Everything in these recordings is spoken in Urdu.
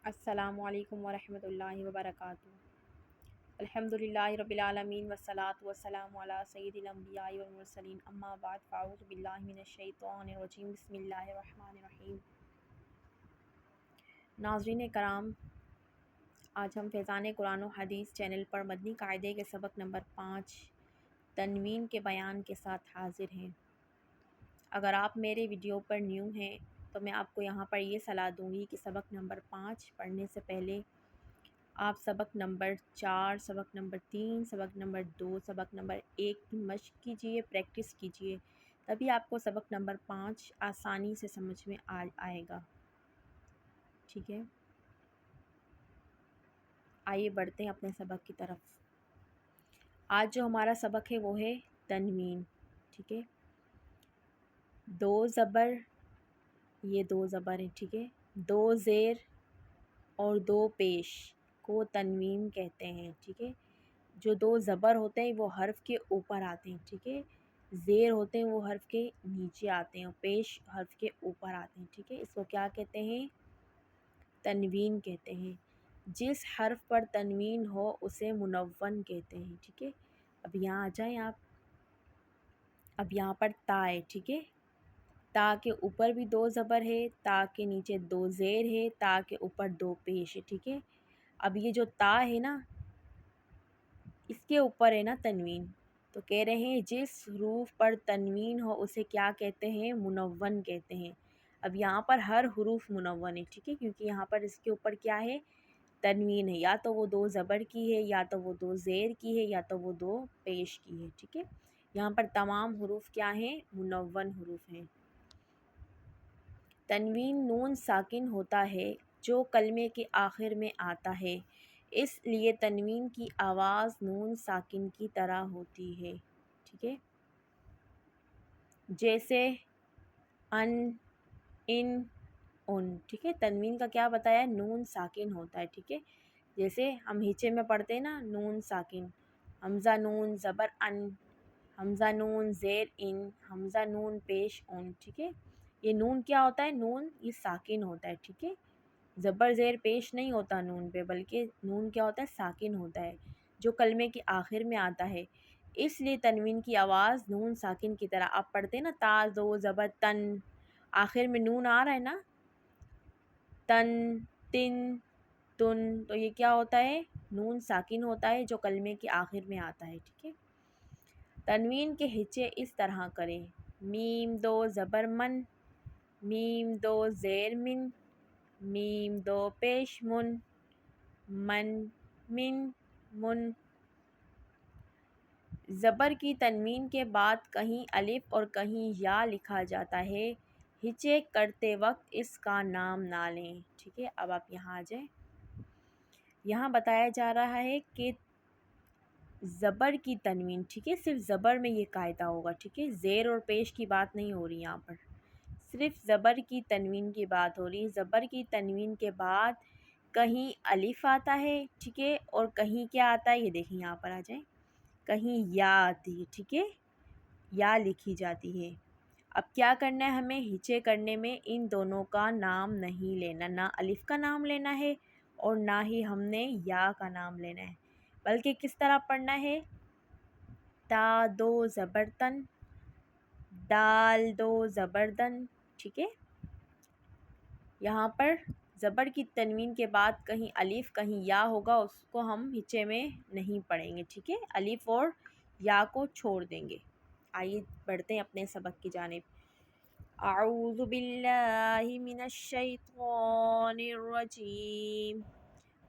السلام علیکم ورحمۃ اللہ وبرکاتہ۔ الحمدللہ رب العالمین والصلاة والسلام علی سید الانبیاء والمرسلین، اما بعد فاعوذ باللہ من الشیطان الرجیم، بسم اللہ الرحمن الرحیم۔ ناظرین کرام، آج ہم فیضان قرآن و حدیث چینل پر مدنی قاعدے کے سبق نمبر 5 تنوین کے بیان کے ساتھ حاضر ہیں۔ اگر آپ میرے ویڈیو پر نیو ہیں تو میں آپ کو یہاں پر یہ صلاح دوں گی کہ سبق نمبر 5 پڑھنے سے پہلے آپ سبق نمبر 4، سبق نمبر 3، سبق نمبر 2، سبق نمبر 1 کی مشق کیجئے، پریکٹس کیجئے، تبھی آپ کو سبق نمبر 5 آسانی سے سمجھ میں آئے گا۔ ٹھیک ہے، آئیے بڑھتے ہیں اپنے سبق کی طرف۔ آج جو ہمارا سبق ہے وہ ہے تنوین۔ ٹھیک ہے، دو زبر، یہ دو زبر ہیں، ٹھیک ہے، دو زیر اور دو پیش کو تنوین کہتے ہیں۔ ٹھیک ہے، جو دو زبر ہوتے ہیں وہ حرف کے اوپر آتے ہیں، ٹھیک ہے، زیر ہوتے ہیں وہ حرف کے نیچے آتے ہیں اور پیش حرف کے اوپر آتے ہیں۔ ٹھیک ہے، اس کو کیا کہتے ہیں؟ تنوین کہتے ہیں۔ جس حرف پر تنوین ہو اسے منون کہتے ہیں۔ ٹھیک ہے، اب یہاں آ جائیں آپ، اب یہاں پر تا ہے، ٹھیک ہے، تا کے اوپر بھی دو زبر ہے، تا کے نیچے دو زیر ہے، تا کے اوپر دو پیش ہے۔ ٹھیک ہے، اب یہ جو تا ہے نا، اس کے اوپر ہے نا تنوین، تو کہہ رہے ہیں جس حروف پر تنوین ہو اسے کیا کہتے ہیں؟ منون کہتے ہیں۔ اب یہاں پر ہر حروف منون ہے، ٹھیک ہے، کیونکہ یہاں پر اس کے اوپر کیا ہے؟ تنوین ہے، یا تو وہ دو زبر کی ہے، یا تو وہ دو زیر کی ہے، یا تو وہ دو پیش کی ہے۔ ٹھیک ہے، یہاں پر تمام حروف کیا ہیں؟ منون حروف ہیں۔ تنوین نون ساکن ہوتا ہے جو کلمے کے آخر میں آتا ہے، اس لیے تنوین کی آواز نون ساکن کی طرح ہوتی ہے۔ ٹھیک ہے، جیسے ان، ان، ان۔ ٹھیک ہے، تنوین کا کیا بتایا؟ نون ساکن ہوتا ہے۔ ٹھیک ہے، جیسے ہم ہیچے میں پڑھتے ہیں نا، نون ساکن، حمزہ نون زبر ان، حمزہ نون زیر ان، حمزہ نون پیش ان۔ ٹھیک ہے، یہ نون کیا ہوتا ہے؟ نون یہ ساکن ہوتا ہے۔ ٹھیک ہے، زبر زیر پیش نہیں ہوتا نون پہ، بلکہ نون کیا ہوتا ہے؟ ساکن ہوتا ہے، جو کلمے کے آخر میں آتا ہے، اس لیے تنوین کی آواز نون ساکن کی طرح۔ آپ پڑھتے ہیں نا تا دو زبر تن، آخر میں نون آ رہا ہے نا، تن، تن، تن، تو یہ کیا ہوتا ہے؟ نون ساکن ہوتا ہے جو کلمے کے آخر میں آتا ہے۔ ٹھیک ہے، تنوین کے ہچے اس طرح کریں: میم دو زبر من، میم دو زیر من، میم دو پیش من، من، من، من۔ زبر کی تنوین کے بعد کہیں الف اور کہیں یا لکھا جاتا ہے، ہچے کرتے وقت اس کا نام نہ لیں۔ ٹھیک ہے، اب آپ یہاں آ جائیں، یہاں بتایا جا رہا ہے کہ زبر کی تنوین، ٹھیک ہے، صرف زبر میں یہ قاعدہ ہوگا۔ ٹھیک ہے، زیر اور پیش کی بات نہیں ہو رہی یہاں پر، صرف زبر کی تنوین کی بات ہو رہی ہے۔ زبر کی تنوین کے بعد کہیں الف آتا ہے، ٹھیک ہے، اور کہیں کیا آتا ہے؟ یہ دیکھیں یہاں پر آ جائیں، کہیں یا آتی ہے۔ ٹھیک ہے، یا لکھی جاتی ہے۔ اب کیا کرنا ہے ہمیں؟ ہچے کرنے میں ان دونوں کا نام نہیں لینا، نہ الف کا نام لینا ہے اور نہ ہی ہم نے یا کا نام لینا ہے، بلکہ کس طرح پڑھنا ہے؟ تا دو زبر تن، دال دو زبر دن۔ ٹھیک ہے، یہاں پر زبر کی تنوین کے بعد کہیں الف کہیں یا ہوگا، اس کو ہم ہچے میں نہیں پڑھیں گے۔ ٹھیک ہے، الف اور یا کو چھوڑ دیں گے۔ آئیے بڑھتے ہیں اپنے سبق کی جانب۔ اعوذ باللہ من الشیطان الرجیم،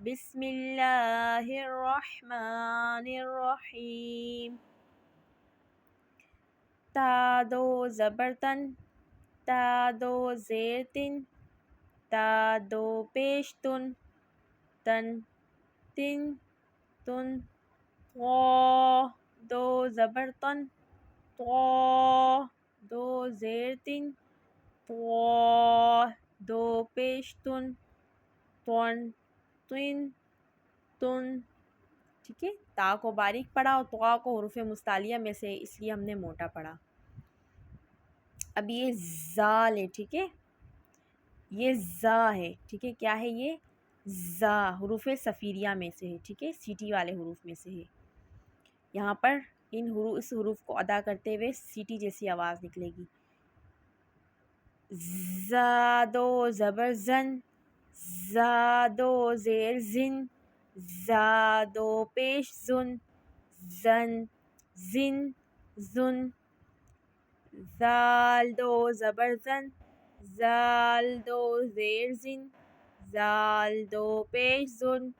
بسم اللہ الرحمن الرحیم۔ تا دو زبر تن، تا دو زیر تن، تا دو پیش تن، تن، تن، تن۔ طا دو زبر تن، طا دو زیر تن، طا دو پیش تن، طن، تن، تن۔ ٹھیک ہے، تا کو باریک پڑھا اور طا کو حروف مستعلیہ میں سے، اس لیے ہم نے موٹا پڑھا۔ اب یہ زال ہے، ٹھیک ہے، یہ زا ہے، ٹھیک ہے، کیا ہے یہ؟ زا حروف صفیریہ میں سے ہے، ٹھیک ہے، سیٹی والے حروف میں سے ہے۔ یہاں پر اس حروف کو ادا کرتے ہوئے سیٹی جیسی آواز نکلے گی۔ زادو زبر زن، زادو زیر زن، زادو پیش زن، زن زن زن، زال دو زبر زن، زال دو زیر زن، زال دو پیش زن،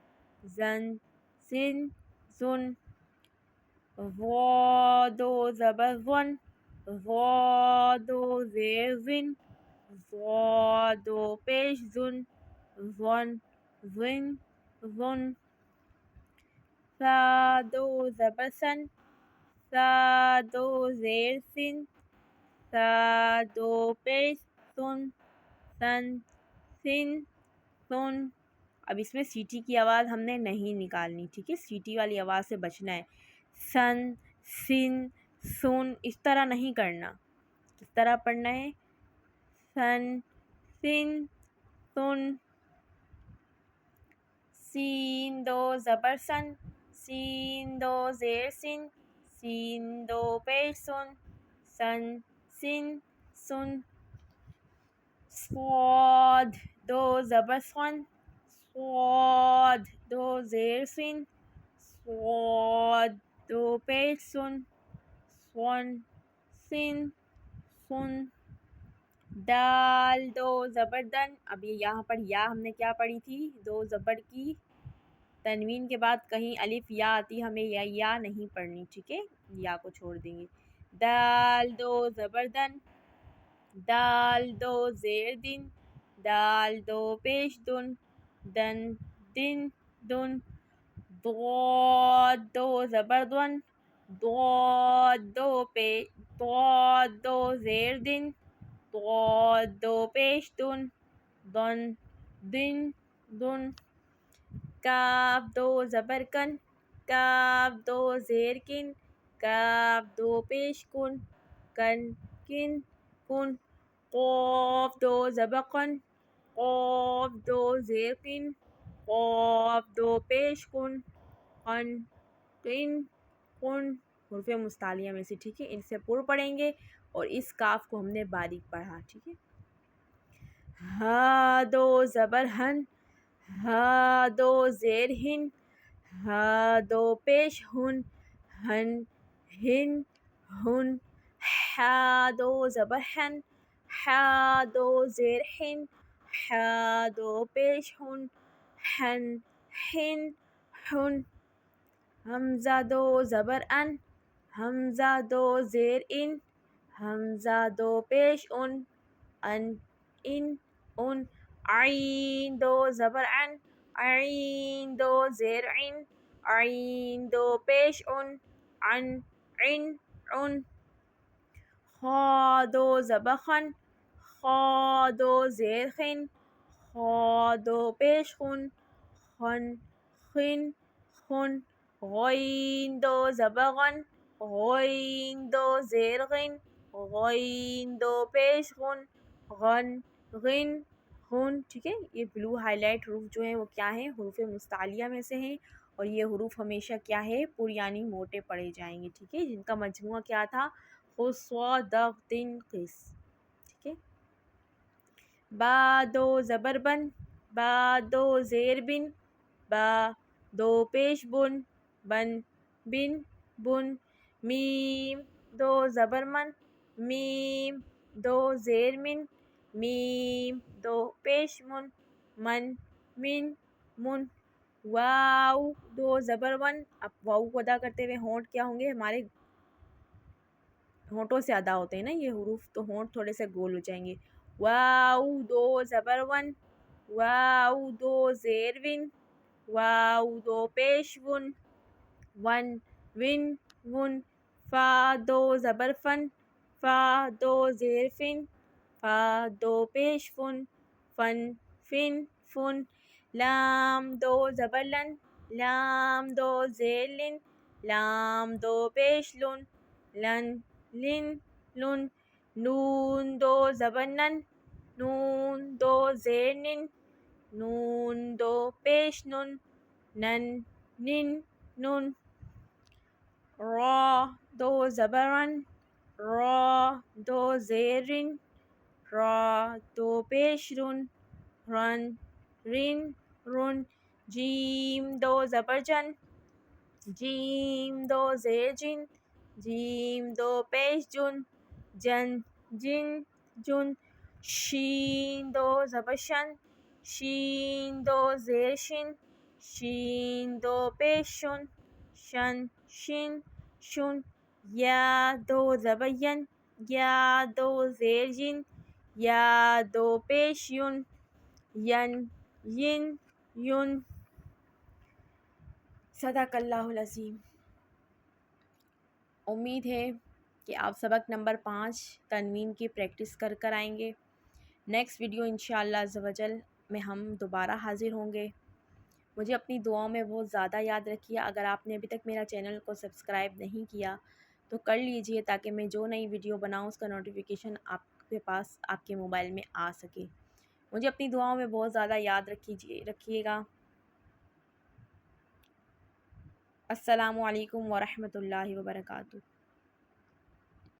زن زن زن، ضاد زبر ون، ضاد زیر زن، ضاد پیش زن، زن زن زن، صاد زبر سن، صاد زیر سن، صاد پیش سن، سن سن سن۔ اب اس میں سیٹی کی آواز ہم نے نہیں نکالنی، ٹھیک ہے، سیٹی والی آواز سے بچنا ہے۔ سن سن سن اس طرح نہیں کرنا، اس طرح پڑھنا ہے، سن سن سن۔ سین دو زبر سن، سین دو زیر سن، سین دو پیش سن، سن سن سن۔ صاد دو زبر سن، صاد دو زیر سن، صاد دو پیش سن، سن سن سن۔ دال دو زبر دن، اب یہ یہاں پر یا ہم نے کیا پڑھی تھی، دو زبر کی تنوین کے بعد کہیں الف یا آتی، ہمیں یا نہیں پڑھنی، ٹھیک ہے، یا کو چھوڑ دیں گے۔ دال دو زبر دن، دال دو زیر دن، دال دو پیش دن، دن دن دن۔ ضاد دو زبر دن، ضاد دو زیر دن، ضاد دو پیش دن، دن دن دن۔ کاف دو زبر کن، کاف دو زیر کن، کاف دو پیش کن، کن کن کن۔ قاف دو زبر قن، قاف دو زیر قن، قاف دو پیش کن، قن قن قن۔ حروف مستعلیہ میں سے، ٹھیک ہے، ان سے پر پڑھیں گے اور اس کاف کو ہم نے باریک پڑھا، ٹھیک ہے۔ ہا دو زبر ہن، ہا دو زیر ہن، ہا دو پیش ہن، ہن ہن ہن۔ حا دو زبر ہن، حا دو زیر ہن، حا دو پیش ہن، ہن ہن ہن۔ حمزہ دو زبر ان، حمزہ دو زیر ان، حمزہ دو پیش ان، ان ان ان۔ عین دو زبر عن، عین دو زیر عن، عین دو پیش ان، عن عن عن۔ خا دو زبر خن، خا دو زیر خن، خا دو پیش خن، خن خن خن۔ غین دو زبر غن، غین دو زیر غن، غین دو پیش غن، غن غن غن، ٹھیک ہے۔ یہ بلو ہائی لائٹ حروف جو ہیں وہ کیا ہیں، حروف مستعلیہ میں سے ہیں، اور یہ حروف ہمیشہ کیا ہے، پر یعنی موٹے پڑھے جائیں گے، ٹھیک ہے، جن کا مجموعہ کیا تھا، خص قس، ٹھیک ہے۔ با دو زبر بن، با دو زیر بن، با دو پیش بن، بن بن بن۔ میم دو زبر من، میم دو زیر من، میم دو پیش من، من من من۔ واو دو زبر ون، اب واو کو ادا کرتے ہوئے ہونٹ کیا ہوں گے، ہمارے ہونٹوں سے ادا ہوتے ہیں نا یہ حروف، تو ہونٹ تھوڑے سے گول ہو جائیں گے۔ واو دو زبر ون، واو دو زیر ون، واو دو پیش ون، ون ون ون۔ فا دو زبر فن، فا دو زیر فن، فا دو پیش فن، فن فن فن۔ لام دو زبر لن، لام دو زیر لن، لام دو پیش لن، لن لن لن۔ نون دو زبر نن، نون دو زیر نن، نون دو پیش نون نن نن نون را دو زبرن را دو زیرن را دو پیش رون رن رن رن جیم دو زبرجن جیم دو زیر جن جیم دو پیش جن جن جن جن شین دو زبرشن شین دو زیر شن شین دو پیش شن شن شن شن یا دو زبین یا دو زیر ین یا دو پیش یون ین ین یون صدق اللہ العظیم۔ امید ہے کہ آپ سبق نمبر 5 تنوین کی پریکٹس کر آئیں گے۔ نیکسٹ ویڈیو انشاءاللہ عز و جل میں ہم دوبارہ حاضر ہوں گے۔ مجھے اپنی دعاؤں میں بہت زیادہ یاد رکھیے۔ اگر آپ نے ابھی تک میرا چینل کو سبسکرائب نہیں کیا تو کر لیجئے تاکہ میں جو نئی ویڈیو بناؤں اس کا نوٹیفیکیشن آپ کے پاس آپ کے موبائل میں آ سکے۔ مجھے اپنی دعاؤں میں بہت زیادہ یاد رکھیے گا۔ السلام علیکم ورحمۃ اللہ وبرکاتہ۔